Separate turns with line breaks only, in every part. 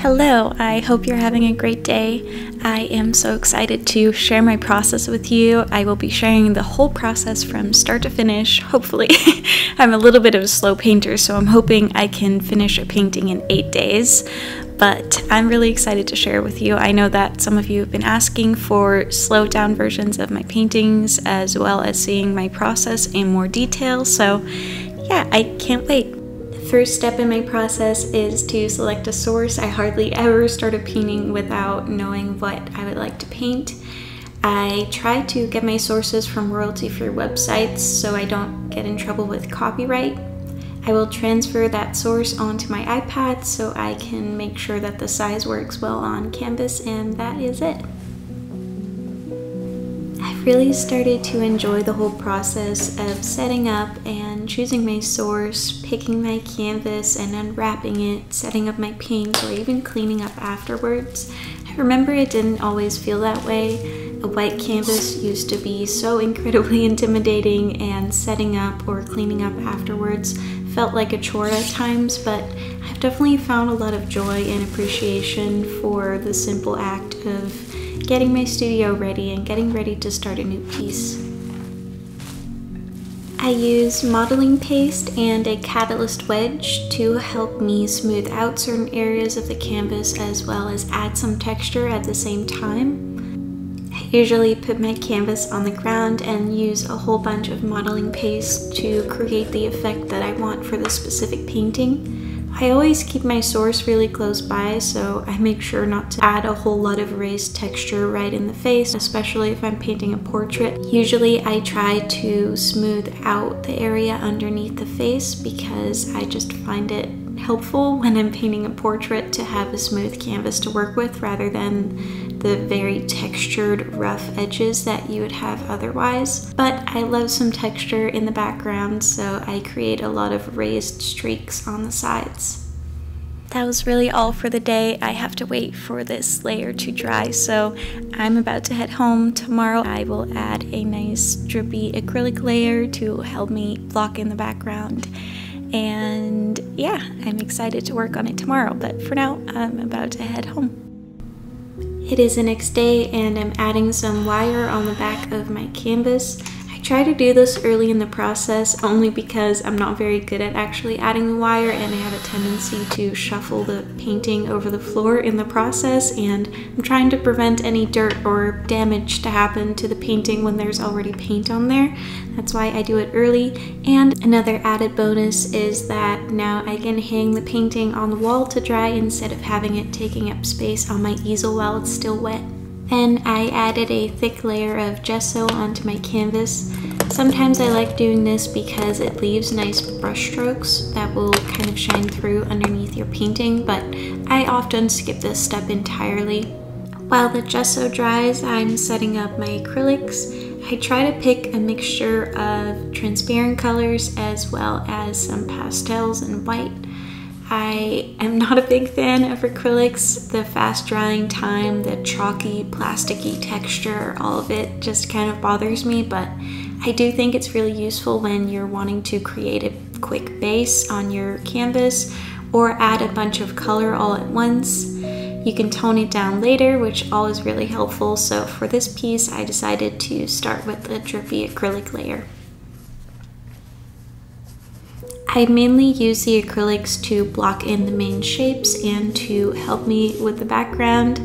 Hello, I hope you're having a great day. I am so excited to share my process with you. I will be sharing the whole process from start to finish, hopefully. I'm a little bit of a slow painter, so I'm hoping I can finish a painting in 8 days. But I'm really excited to share with you. I know that some of you have been asking for slowed down versions of my paintings, as well as seeing my process in more detail. So yeah, I can't wait. First step in my process is to select a source. I hardly ever start a painting without knowing what I would like to paint. I try to get my sources from royalty-free websites so I don't get in trouble with copyright. I will transfer that source onto my iPad so I can make sure that the size works well on canvas, and that is it. I've really started to enjoy the whole process of setting up and choosing my source, picking my canvas and unwrapping it, setting up my paints, or even cleaning up afterwards. I remember it didn't always feel that way. A white canvas used to be so incredibly intimidating, and setting up or cleaning up afterwards felt like a chore at times, but I've definitely found a lot of joy and appreciation for the simple act of getting my studio ready and getting ready to start a new piece. I use modeling paste and a catalyst wedge to help me smooth out certain areas of the canvas as well as add some texture at the same time. I usually put my canvas on the ground and use a whole bunch of modeling paste to create the effect that I want for this specific painting. I always keep my source really close by, so I make sure not to add a whole lot of raised texture right in the face, especially if I'm painting a portrait. Usually I try to smooth out the area underneath the face because I just find it helpful when I'm painting a portrait to have a smooth canvas to work with rather than the very textured rough edges that you would have otherwise. But I love some texture in the background, so I create a lot of raised streaks on the sides. That was really all for the day. I have to wait for this layer to dry, so I'm about to head home. Tomorrow I will add a nice drippy acrylic layer to help me block in the background. And yeah, I'm excited to work on it tomorrow, but for now I'm about to head home. It is the next day and I'm adding some wire on the back of my canvas. I try to do this early in the process only because I'm not very good at actually adding the wire, and I have a tendency to shuffle the painting over the floor in the process, and I'm trying to prevent any dirt or damage to happen to the painting when there's already paint on there. That's why I do it early. And another added bonus is that now I can hang the painting on the wall to dry instead of having it taking up space on my easel while it's still wet. Then I added a thick layer of gesso onto my canvas. Sometimes I like doing this because it leaves nice brush strokes that will kind of shine through underneath your painting, but I often skip this step entirely. While the gesso dries, I'm setting up my acrylics. I try to pick a mixture of transparent colors as well as some pastels and white. I am not a big fan of acrylics. The fast drying time, the chalky, plasticky texture, all of it just kind of bothers me, but I do think it's really useful when you're wanting to create a quick base on your canvas or add a bunch of color all at once. You can tone it down later, which all is really helpful. So for this piece, I decided to start with the drippy acrylic layer. I mainly use the acrylics to block in the main shapes and to help me with the background.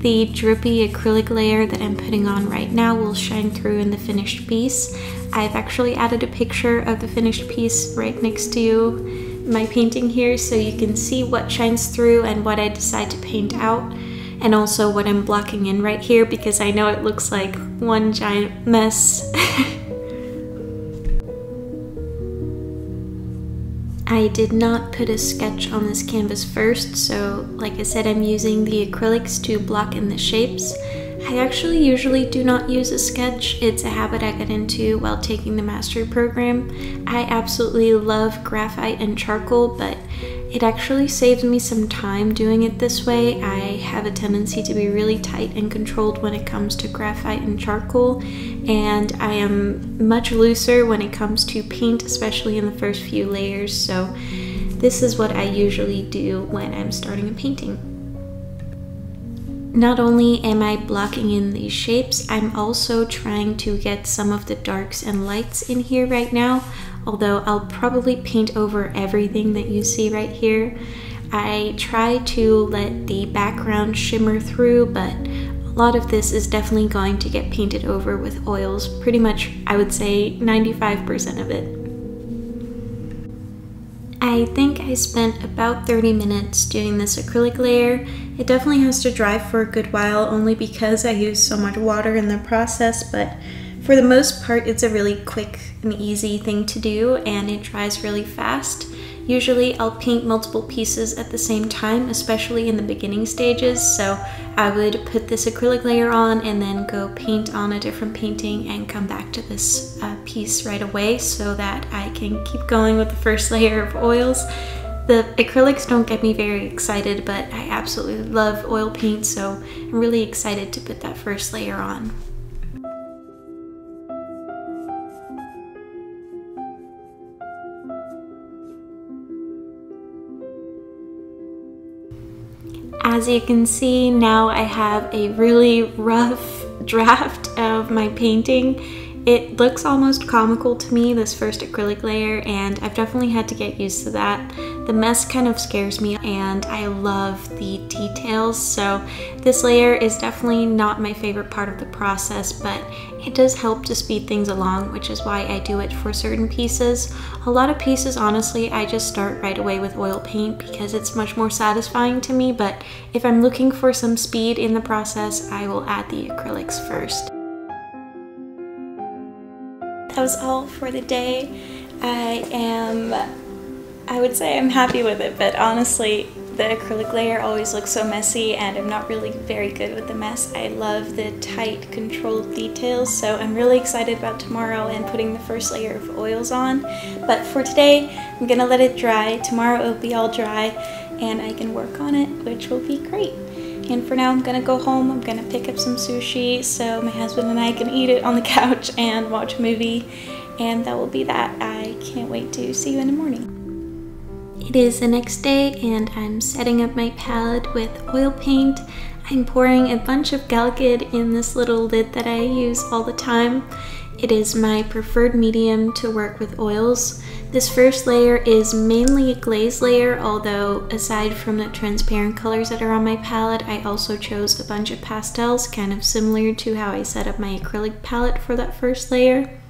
The drippy acrylic layer that I'm putting on right now will shine through in the finished piece. I've actually added a picture of the finished piece right next to my painting here so you can see what shines through and what I decide to paint out, and also what I'm blocking in right here because I know it looks like one giant mess. I did not put a sketch on this canvas first, so like I said, I'm using the acrylics to block in the shapes. I actually usually do not use a sketch. It's a habit I got into while taking the mastery program. I absolutely love graphite and charcoal, but it actually saves me some time doing it this way. I have a tendency to be really tight and controlled when it comes to graphite and charcoal, and I am much looser when it comes to paint, especially in the first few layers, so this is what I usually do when I'm starting a painting. Not only am I blocking in these shapes, I'm also trying to get some of the darks and lights in here right now, although I'll probably paint over everything that you see right here. I try to let the background shimmer through, but a lot of this is definitely going to get painted over with oils. Pretty much, I would say 95% of it. I think I spent about 30 minutes doing this acrylic layer. It definitely has to dry for a good while, only because I use so much water in the process, but for the most part it's a really quick and easy thing to do, and it dries really fast. Usually I'll paint multiple pieces at the same time, especially in the beginning stages, so I would put this acrylic layer on and then go paint on a different painting and come back to this piece right away so that I can keep going with the first layer of oils. The acrylics don't get me very excited, but I absolutely love oil paint, so I'm really excited to put that first layer on. As you can see, now I have a really rough draft of my painting. It looks almost comical to me, this first acrylic layer, and I've definitely had to get used to that. The mess kind of scares me, and I love the details, so this layer is definitely not my favorite part of the process, but it does help to speed things along, which is why I do it for certain pieces. A lot of pieces, honestly, I just start right away with oil paint because it's much more satisfying to me, but if I'm looking for some speed in the process, I will add the acrylics first. That was all for the day. I would say I'm happy with it, but honestly, the acrylic layer always looks so messy and I'm not really very good with the mess. I love the tight, controlled details, so I'm really excited about tomorrow and putting the first layer of oils on. But for today, I'm gonna let it dry. Tomorrow it'll be all dry and I can work on it, which will be great. And for now, I'm gonna go home. I'm gonna pick up some sushi so my husband and I can eat it on the couch and watch a movie, and that will be that. I can't wait to see you in the morning. It is the next day and I'm setting up my palette with oil paint. I'm pouring a bunch of Galkyd in this little lid that I use all the time. It is my preferred medium to work with oils. This first layer is mainly a glaze layer, although aside from the transparent colors that are on my palette, I also chose a bunch of pastels, kind of similar to how I set up my acrylic palette for that first layer.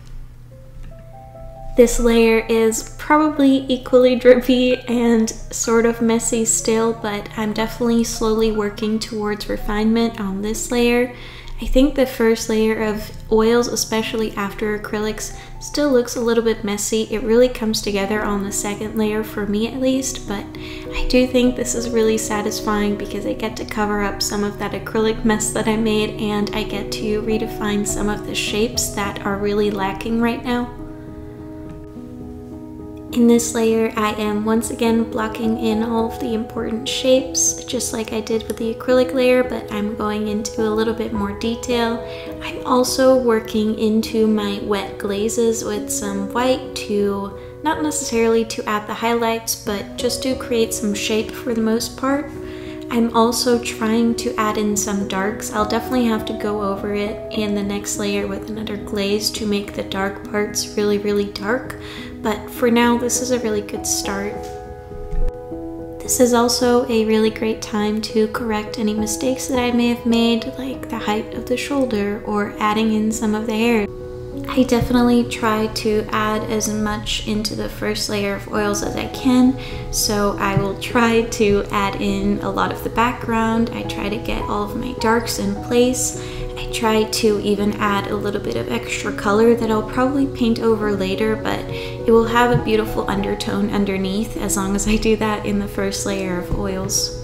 This layer is probably equally drippy and sort of messy still, but I'm definitely slowly working towards refinement on this layer. I think the first layer of oils, especially after acrylics, still looks a little bit messy. It really comes together on the second layer for me at least, but I do think this is really satisfying because I get to cover up some of that acrylic mess that I made and I get to redefine some of the shapes that are really lacking right now. In this layer, I am once again blocking in all of the important shapes, just like I did with the acrylic layer, but I'm going into a little bit more detail. I'm also working into my wet glazes with some white to, not necessarily to add the highlights, but just to create some shape for the most part. I'm also trying to add in some darks. I'll definitely have to go over it in the next layer with another glaze to make the dark parts really, really dark. But for now, this is a really good start. This is also a really great time to correct any mistakes that I may have made, like the height of the shoulder or adding in some of the hair. I definitely try to add as much into the first layer of oils as I can, so I will try to add in a lot of the background. I try to get all of my darks in place. I try to even add a little bit of extra color that I'll probably paint over later, but it will have a beautiful undertone underneath as long as I do that in the first layer of oils.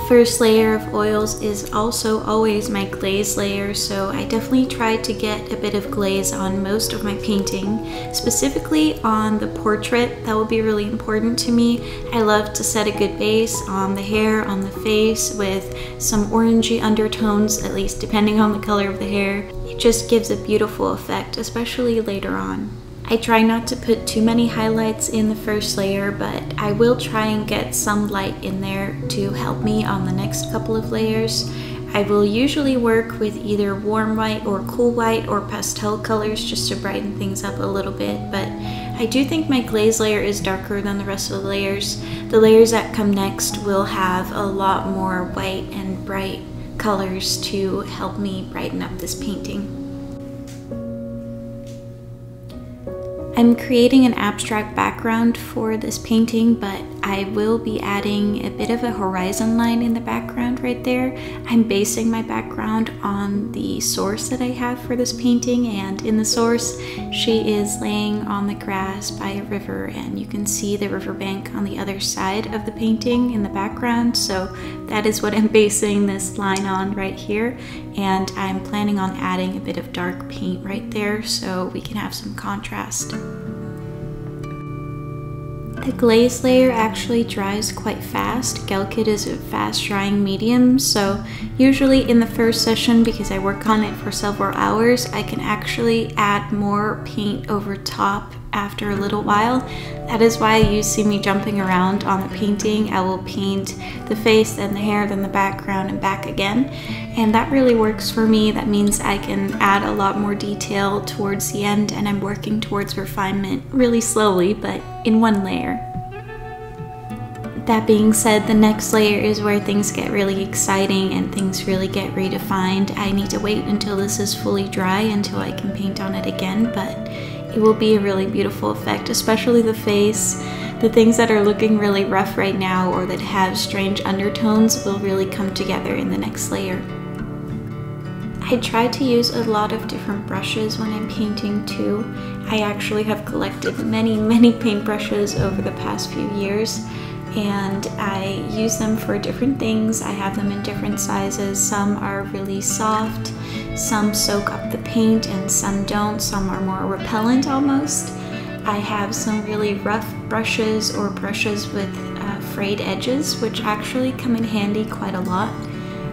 First layer of oils is also always my glaze layer, so I definitely try to get a bit of glaze on most of my painting, specifically on the portrait. That will be really important to me. I love to set a good base on the hair, on the face, with some orangey undertones, at least depending on the color of the hair. It just gives a beautiful effect, especially later on. I try not to put too many highlights in the first layer, but I will try and get some light in there to help me on the next couple of layers. I will usually work with either warm white or cool white or pastel colors just to brighten things up a little bit, but I do think my glaze layer is darker than the rest of the layers. The layers that come next will have a lot more white and bright colors to help me brighten up this painting. I'm creating an abstract background for this painting, but I will be adding a bit of a horizon line in the background right there. I'm basing my background on the source that I have for this painting, and in the source she is laying on the grass by a river, and you can see the riverbank on the other side of the painting in the background, so that is what I'm basing this line on right here, and I'm planning on adding a bit of dark paint right there so we can have some contrast. The glaze layer actually dries quite fast. Gelkit is a fast drying medium, so usually in the first session, because I work on it for several hours, I can actually add more paint over top after a little while. That is why you see me jumping around on the painting. I will paint the face, then the hair, then the background, and back again. And that really works for me. That means I can add a lot more detail towards the end, and I'm working towards refinement really slowly, but in one layer. That being said, the next layer is where things get really exciting and things really get redefined. I need to wait until this is fully dry until I can paint on it again, but it will be a really beautiful effect, especially the face. The things that are looking really rough right now or that have strange undertones will really come together in the next layer. I try to use a lot of different brushes when I'm painting too. I actually have collected many paintbrushes over the past few years, and I use them for different things. I have them in different sizes. Some are really soft, some soak up the paint, and some don't. Some are more repellent almost. I have some really rough brushes or brushes with frayed edges, which actually come in handy quite a lot.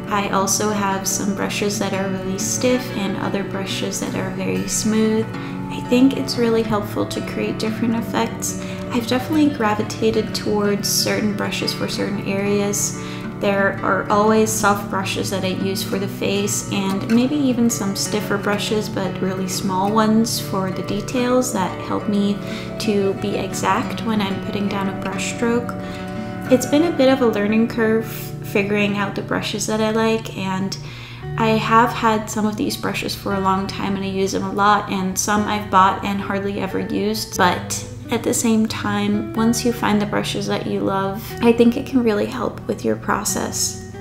I also have some brushes that are really stiff and other brushes that are very smooth. I think it's really helpful to create different effects. I've definitely gravitated towards certain brushes for certain areas. There are always soft brushes that I use for the face, and maybe even some stiffer brushes, but really small ones for the details that help me to be exact when I'm putting down a brush stroke. It's been a bit of a learning curve figuring out the brushes that I like, and I have had some of these brushes for a long time and I use them a lot, and some I've bought and hardly ever used, but at the same time, once you find the brushes that you love, I think it can really help with your process.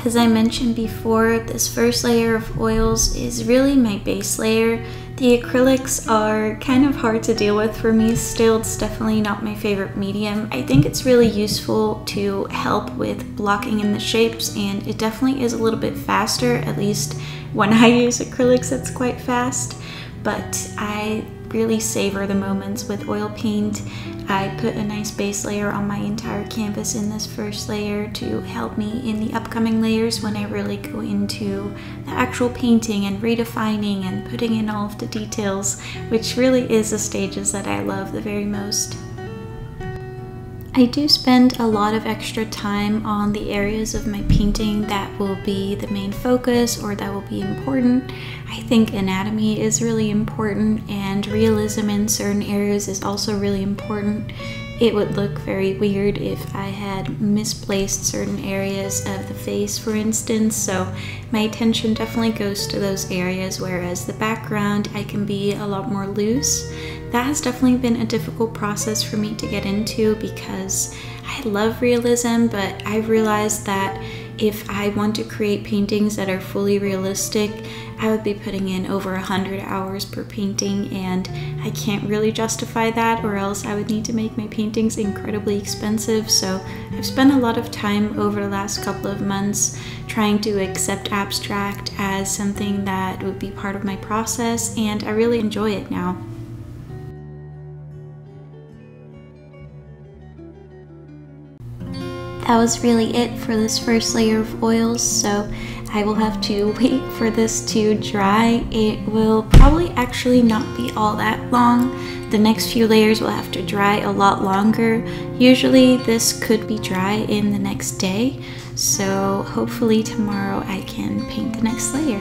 As I mentioned before, this first layer of oils is really my base layer. The acrylics are kind of hard to deal with for me still. It's definitely not my favorite medium. I think it's really useful to help with blocking in the shapes, and it definitely is a little bit faster. At least when I use acrylics, it's quite fast, but I really savor the moments with oil paint. I put a nice base layer on my entire canvas in this first layer to help me in the upcoming layers when I really go into the actual painting and redefining and putting in all of the details, which really is the stages that I love the very most. I do spend a lot of extra time on the areas of my painting that will be the main focus or that will be important. I think anatomy is really important, and realism in certain areas is also really important. It would look very weird if I had misplaced certain areas of the face, for instance, so my attention definitely goes to those areas, whereas the background I can be a lot more loose. That has definitely been a difficult process for me to get into because I love realism, but I've realized that if I want to create paintings that are fully realistic, I would be putting in over 100 hours per painting, and I can't really justify that, or else I would need to make my paintings incredibly expensive. So I've spent a lot of time over the last couple of months trying to accept abstract as something that would be part of my process, and I really enjoy it now. that was really it for this first layer of oils, so I will have to wait for this to dry. It will probably actually not be all that long. The next few layers will have to dry a lot longer. Usually this could be dry in the next day, so hopefully tomorrow I can paint the next layer.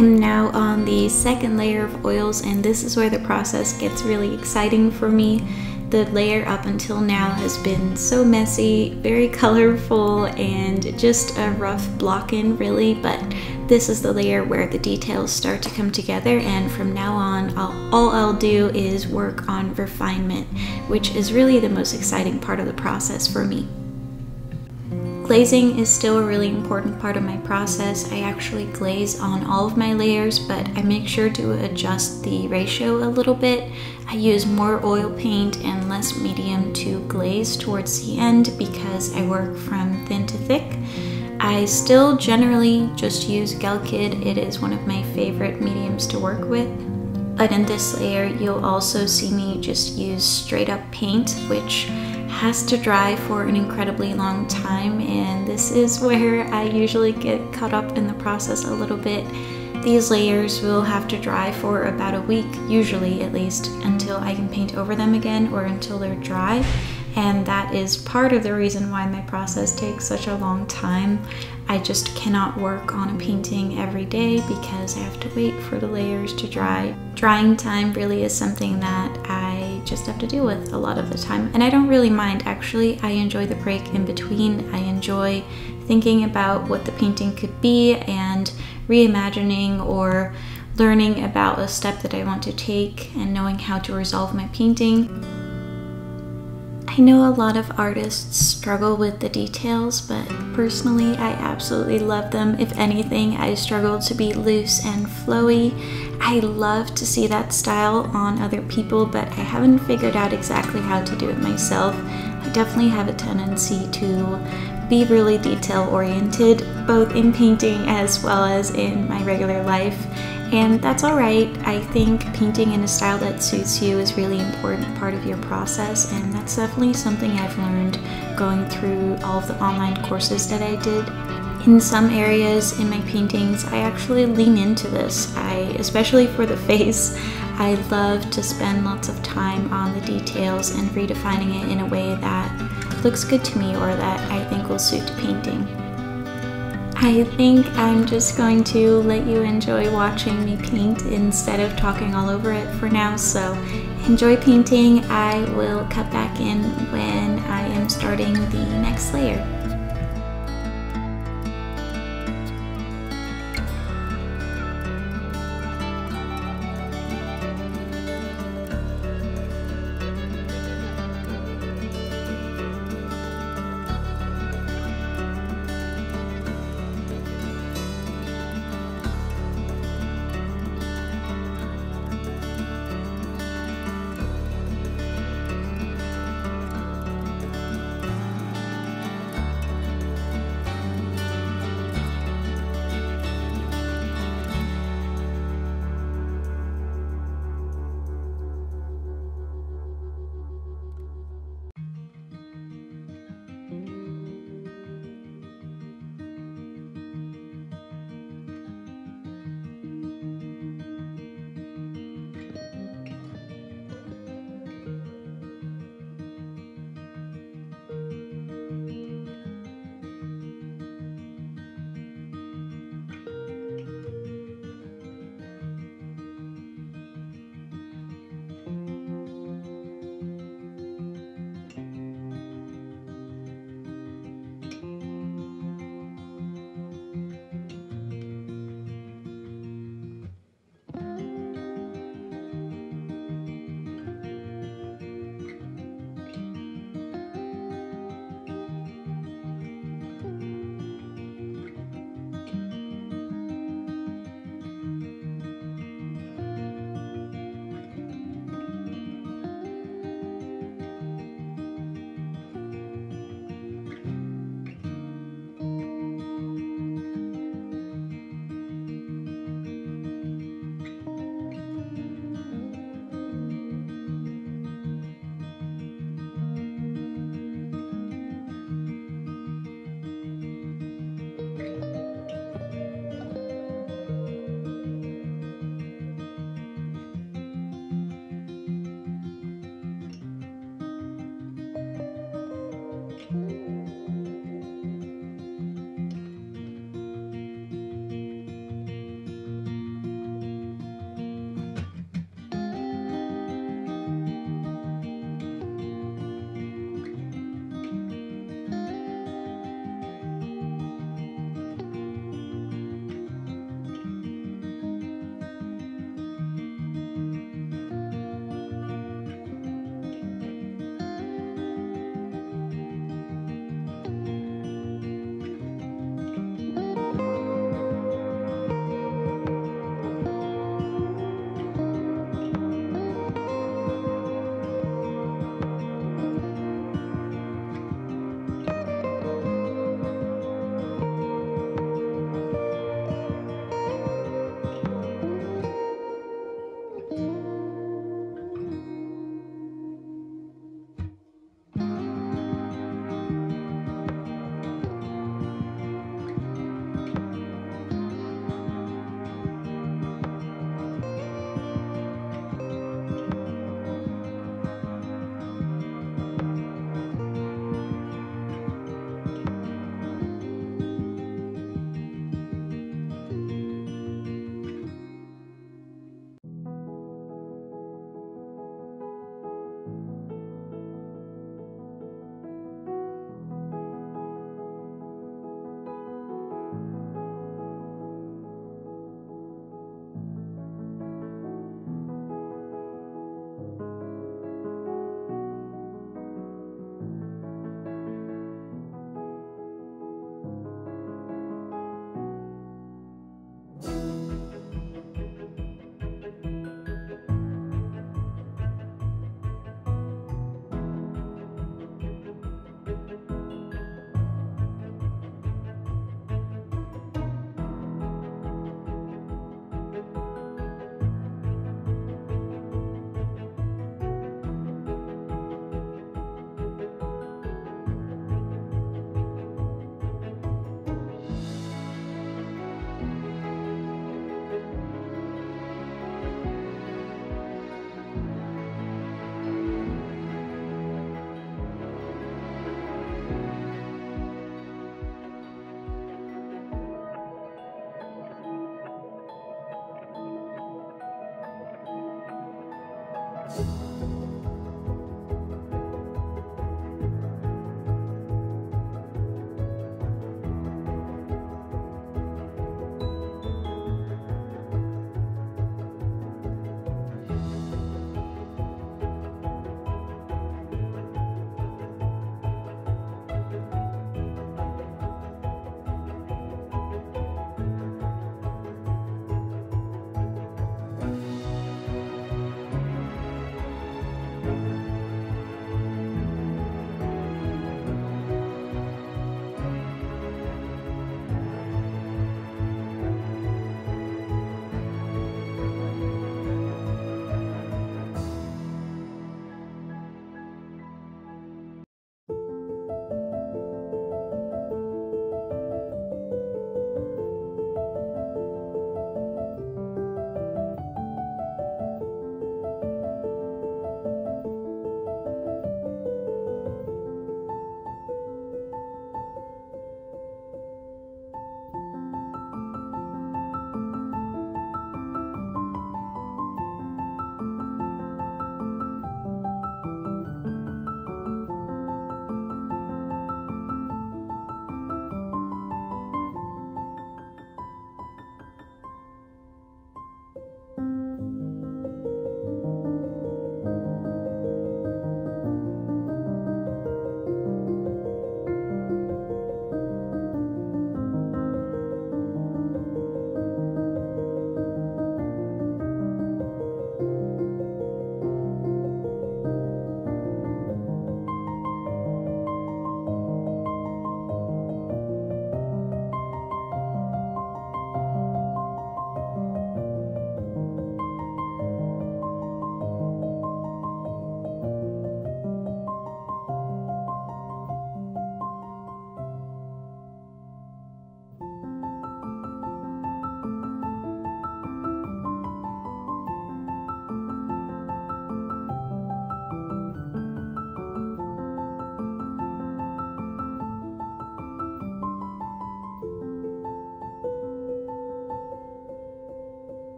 I'm now on the second layer of oils, and this is where the process gets really exciting for me. The layer up until now has been so messy, very colorful, and just a rough block-in really, but this is the layer where the details start to come together, and from now on all I'll do is work on refinement, which is really the most exciting part of the process for me. Glazing is still a really important part of my process. I actually glaze on all of my layers, but I make sure to adjust the ratio a little bit. I use more oil paint and less medium to glaze towards the end because I work from thin to thick. I still generally just use Gelkid. It is one of my favorite mediums to work with. But in this layer, you'll also see me just use straight up paint, which has to dry for an incredibly long time, and this is where I usually get caught up in the process a little bit. These layers will have to dry for about a week, usually at least, until I can paint over them again or until they're dry, and that is part of the reason why my process takes such a long time. I just cannot work on a painting every day because I have to wait for the layers to dry. Drying time really is something that I just have to deal with a lot of the time, and I don't really mind actually. I enjoy the break in between. I enjoy thinking about what the painting could be and reimagining or learning about a step that I want to take and knowing how to resolve my painting. I know a lot of artists struggle with the details, but personally I absolutely love them. If anything, I struggle to be loose and flowy. I love to see that style on other people, but I haven't figured out exactly how to do it myself. I definitely have a tendency to be really detail oriented, both in painting as well as in my regular life. And that's alright. I think painting in a style that suits you is really important part of your process, and that's definitely something I've learned going through all of the online courses that I did. In some areas in my paintings, I actually lean into this. Especially for the face, I love to spend lots of time on the details and redefining it in a way that looks good to me or that I think will suit the painting. I think I'm just going to let you enjoy watching me paint instead of talking all over it for now, so enjoy painting. I will cut back in when I am starting the next layer.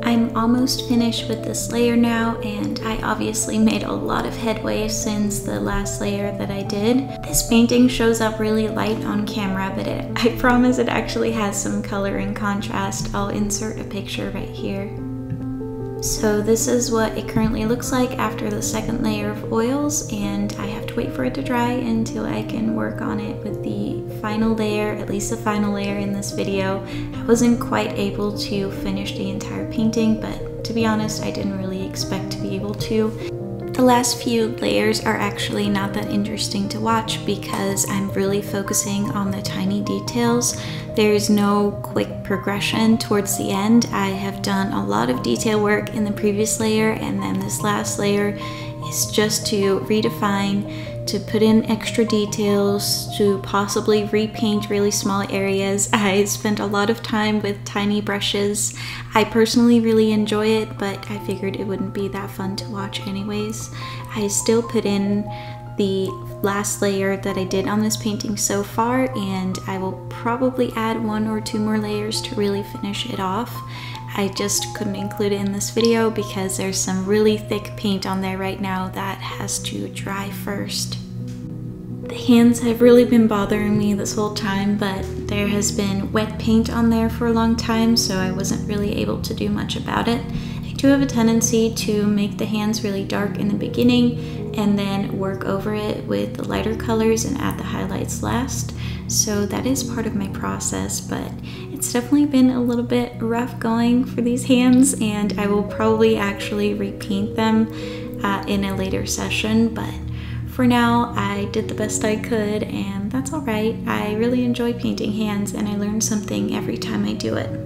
I'm almost finished with this layer now, and I obviously made a lot of headway since the last layer that I did. This painting shows up really light on camera, but I promise it actually has some color and contrast. I'll insert a picture right here. So this is what it currently looks like after the second layer of oils, and I have to wait for it to dry until I can work on it with the final layer, at least the final layer in this video. I wasn't quite able to finish the entire painting, but to be honest, I didn't really expect to be able to. The last few layers are actually not that interesting to watch because I'm really focusing on the tiny details. There's no quick progression towards the end. I have done a lot of detail work in the previous layer, and then this last layer is just to redefine, to put in extra details, to possibly repaint really small areas. I spent a lot of time with tiny brushes. I personally really enjoy it, but I figured it wouldn't be that fun to watch anyways. I still put in the last layer that I did on this painting so far, and I will probably add 1 or 2 more layers to really finish it off. I just couldn't include it in this video because there's some really thick paint on there right now that has to dry first. The hands have really been bothering me this whole time, but there has been wet paint on there for a long time, so I wasn't really able to do much about it. I do have a tendency to make the hands really dark in the beginning and then work over it with the lighter colors and add the highlights last. So that is part of my process, but it's definitely been a little bit rough going for these hands, and I will probably actually repaint them in a later session, but for now I did the best I could, and that's alright. I really enjoy painting hands, and I learn something every time I do it.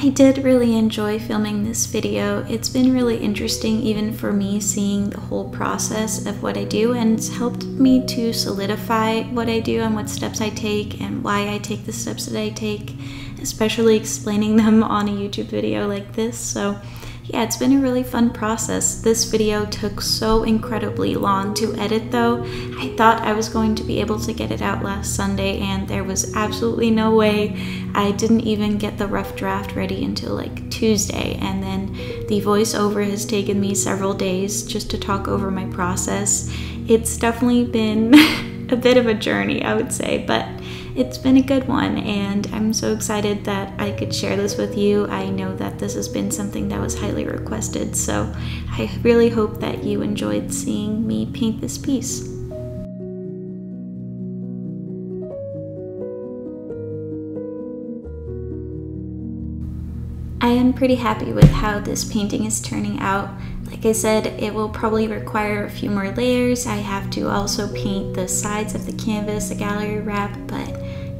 I did really enjoy filming this video. It's been really interesting even for me seeing the whole process of what I do, and it's helped me to solidify what I do and what steps I take and why I take the steps that I take, especially explaining them on a YouTube video like this. So yeah, it's been a really fun process. This video took so incredibly long to edit though. I thought I was going to be able to get it out last Sunday, and there was absolutely no way. I didn't even get the rough draft ready until like Tuesday, and then the voiceover has taken me several days just to talk over my process. It's definitely been a bit of a journey, I would say, but it's been a good one, and I'm so excited that I could share this with you. I know that this has been something that was highly requested, so I really hope that you enjoyed seeing me paint this piece. I am pretty happy with how this painting is turning out. Like I said, it will probably require a few more layers. I have to also paint the sides of the canvas, the gallery wrap, but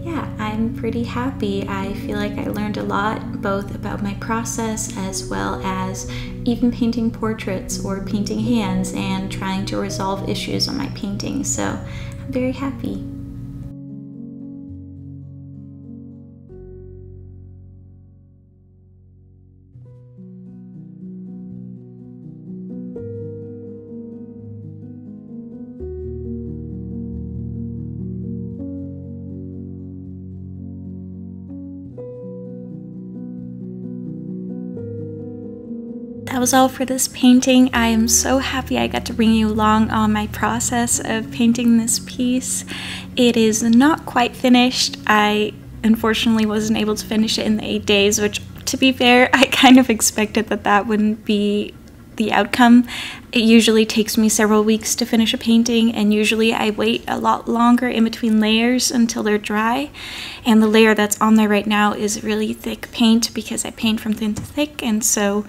yeah, I'm pretty happy. I feel like I learned a lot, both about my process as well as even painting portraits or painting hands and trying to resolve issues on my painting, so I'm very happy. That was all for this painting. I am so happy I got to bring you along on my process of painting this piece. It is not quite finished. I unfortunately wasn't able to finish it in the 8 days, which, to be fair, I kind of expected that that wouldn't be the outcome. It usually takes me several weeks to finish a painting, and usually I wait a lot longer in between layers until they're dry. And the layer that's on there right now is really thick paint because I paint from thin to thick, and so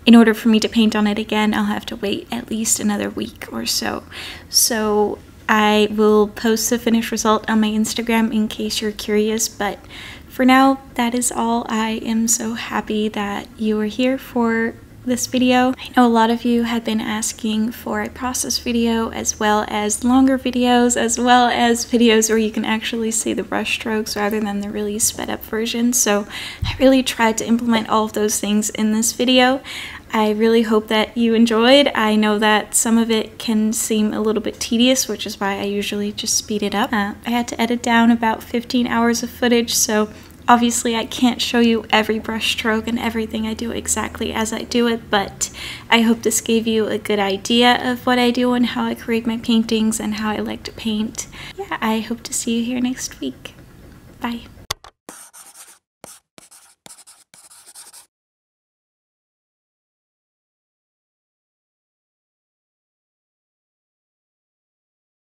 in order for me to paint on it again, I'll have to wait at least another week or so. So I will post the finished result on my Instagram in case you're curious, but for now, that is all. I am so happy that you are here for this video. I know a lot of you had been asking for a process video, as well as longer videos, as well as videos where you can actually see the brush strokes rather than the really sped up version. So I really tried to implement all of those things in this video. I really hope that you enjoyed. I know that some of it can seem a little bit tedious, which is why I usually just speed it up. I had to edit down about 15 hours of footage, so obviously I can't show you every brush stroke and everything I do exactly as I do it, but I hope this gave you a good idea of what I do and how I create my paintings and how I like to paint. Yeah, I hope to see you here next week. Bye.